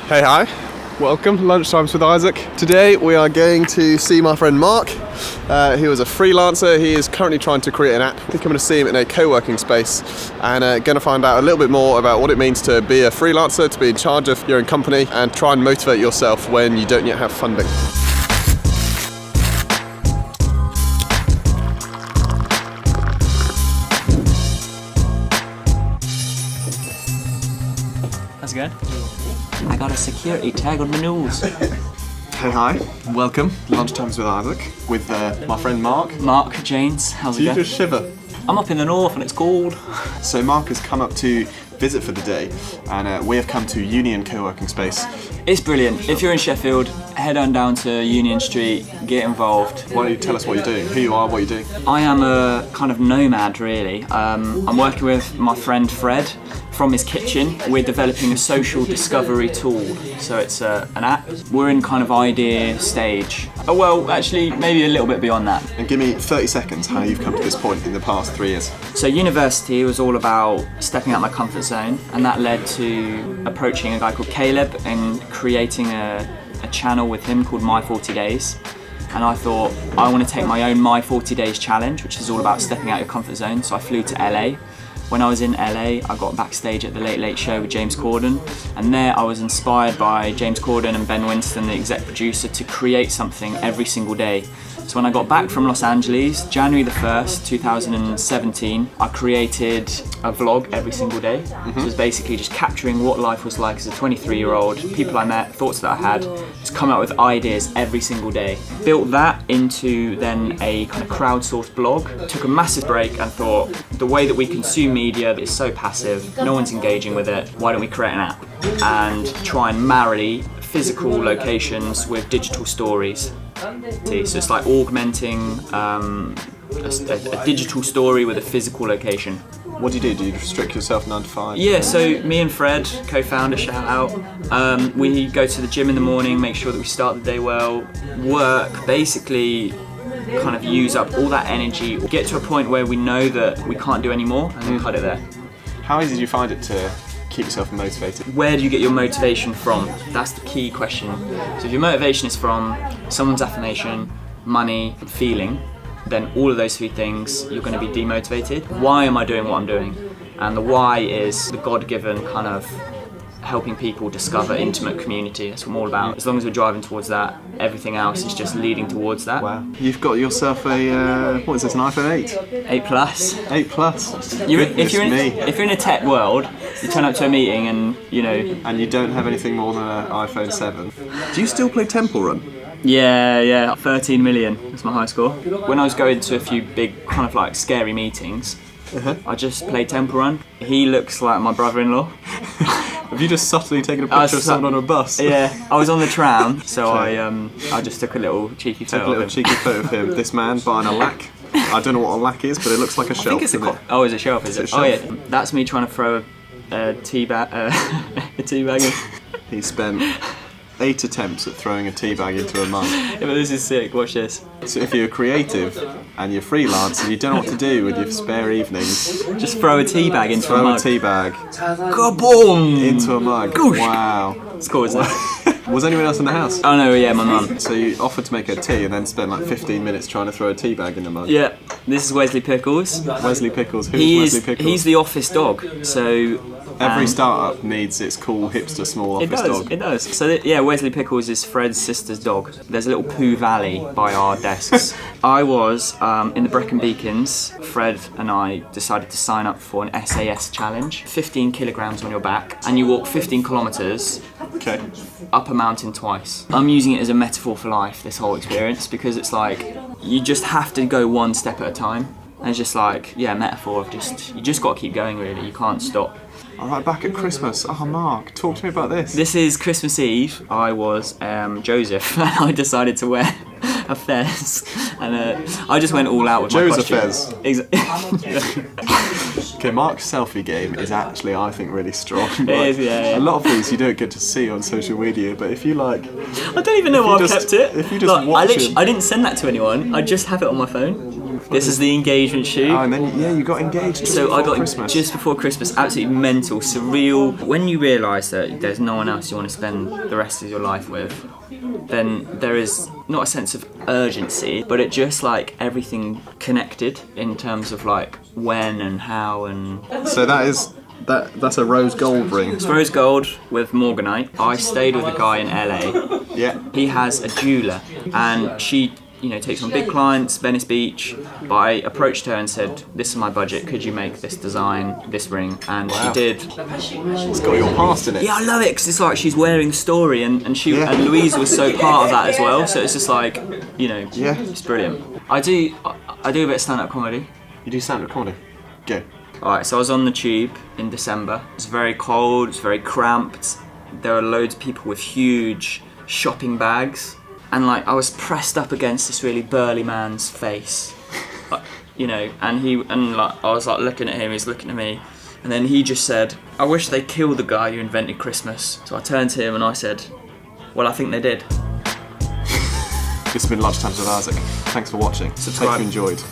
Hey, hi. Welcome, Lunchtimes with Isaac. Today we are going to see my friend Mark. He was a freelancer. He is currently trying to create an app. We're coming to see him in a co-working space and going to find out a little bit more about what it means to be a freelancer, to be in charge of your own company and try and motivate yourself when you don't yet have funding. How's it going? I got a security tag on my nose. Hey, hi. Welcome, Lunchtimes with Isaac, with my friend Mark. Mark, James, how's it going? You just shiver. I'm up in the north and it's cold. So Mark has come up to visit for the day, and we have come to Union co-working space. It's brilliant. If you're in Sheffield, head on down to Union Street, get involved. Why don't you tell us what you're doing, who you are, what you're doing? I am a kind of nomad, really. I'm working with my friend Fred from his kitchen. We're developing a social discovery tool. So it's an app. We're in kind of idea stage. Oh, well, actually, maybe a little bit beyond that. And give me 30 seconds how you've come to this point in the past 3 years. So university was all about stepping out my comfort zone, and that led to approaching a guy called Caleb and creating a channel with him called My 40 Days. And I thought, I want to take my own My 40 Days challenge, which is all about stepping out your comfort zone. So I flew to LA. When I was in LA, I got backstage at the Late Late Show with James Corden, and there I was inspired by James Corden and Ben Winston, the exec producer, to create something every single day. So when I got back from Los Angeles, January the 1st, 2017, I created a vlog every single day. So it was basically just capturing what life was like as a 23-year-old, people I met, thoughts that I had, just come out with ideas every single day. Built that into then a kind of crowdsourced blog. Took a massive break and thought, the way that we consume media is so passive, no one's engaging with it, why don't we create an app and try and marry physical locations with digital stories. So it's like augmenting a digital story with a physical location. What do? Do you restrict yourself 9 to 5? Yeah, so me and Fred, co-founder, shout out, we go to the gym in the morning, make sure that we start the day well, work, basically kind of use up all that energy, get to a point where we know that we can't do any more and then cut it there. How easy did you find it to keep yourself motivated? Where do you get your motivation from? That's the key question. So if your motivation is from someone's affirmation, money, feeling, then all of those three things, you're going to be demotivated. Why am I doing what I'm doing? And the why is the God-given kind of helping people discover intimate community. That's what I'm all about. As long as we're driving towards that, everything else is just leading towards that. Wow. You've got yourself a, what is this, an iPhone 8? 8 Plus. 8 Plus? If you're in a tech world, you turn up to a meeting and, you know... And you don't have anything more than an iPhone 7. Do you still play Temple Run? Yeah, 13 million was my high score. When I was going to a few big, kind of like scary meetings, I just played Temple Run. He looks like my brother-in-law. Have you just subtly taken a picture of someone on a bus? Yeah, I was on the tram, so I just took a little cheeky photo of him. This man buying a lac. I don't know what a lac is, but it looks like a shelf. I think it's oh, it's a shelf, is it? Oh yeah, that's me trying to throw a tea bag in. He spent 8 attempts at throwing a tea bag into a mug. Yeah, but this is sick, watch this. So if you're creative and you're freelance and you don't know what to do with your spare evenings, just throw a tea bag into a mug. Throw a tea bag. Kaboom! Into a mug. Goosh. Wow. It's cool, isn't it? Was anyone else in the house? Oh no, yeah, my mum. So you offered to make her tea and then spent like 15 minutes trying to throw a tea bag in the mug? Yeah, this is Wesley Pickles. Wesley Pickles, who's Wesley Pickles? He's the office dog, so... Every startup needs its cool hipster small office dog. It does. So yeah, Wesley Pickles is Fred's sister's dog. There's a little poo valley by our desks. I was in the Brecon Beacons. Fred and I decided to sign up for an SAS challenge. 15 kilograms on your back, and you walk 15 kilometers up a mountain twice. I'm using it as a metaphor for life, this whole experience, because it's like you just have to go one step at a time. And it's just like, yeah, metaphor of you just got to keep going, really. You can't stop. All right, back at Christmas. Oh, Mark, talk to me about this. This is Christmas Eve. I was Joseph, and I decided to wear a fez, and I just went all out with my costume. Fez. Okay, Mark's selfie game is actually, I think, really strong. It is, yeah. A lot of these you don't get to see on social media, but if you like... I don't even know why I've kept it. If you just watch it... I didn't send that to anyone, I just have it on my phone. This is the engagement shoot. Oh, and then you got engaged. Just So I before got Christmas. just before Christmas, absolutely mental, surreal. When you realise that there's no one else you want to spend the rest of your life with, then there is not a sense of urgency, but it just like everything connected in terms of like when and how and. So that's a rose gold ring. It's rose gold with morganite. I stayed with a guy in LA. Yeah. He has a jeweler, and she, takes on big clients, Venice Beach. But I approached her and said, "This is my budget. Could you make this design, this ring?" And she did. It's got your past in it. Yeah, I love it because it's like she's wearing the story, and and Louise was so part of that as well. So it's just like, it's brilliant. I do a bit of stand-up comedy. You do stand-up comedy. Go. Alright, so I was on the tube in December. It was very cold, it was very cramped. There were loads of people with huge shopping bags. And like I was pressed up against this really burly man's face. And I was like looking at him, he's looking at me. And then he just said, "I wish they killed the guy who invented Christmas." So I turned to him and I said, "Well, I think they did." This has been Lunchtimes with Isaac. Thanks for watching. Subscribe. Hope you enjoyed.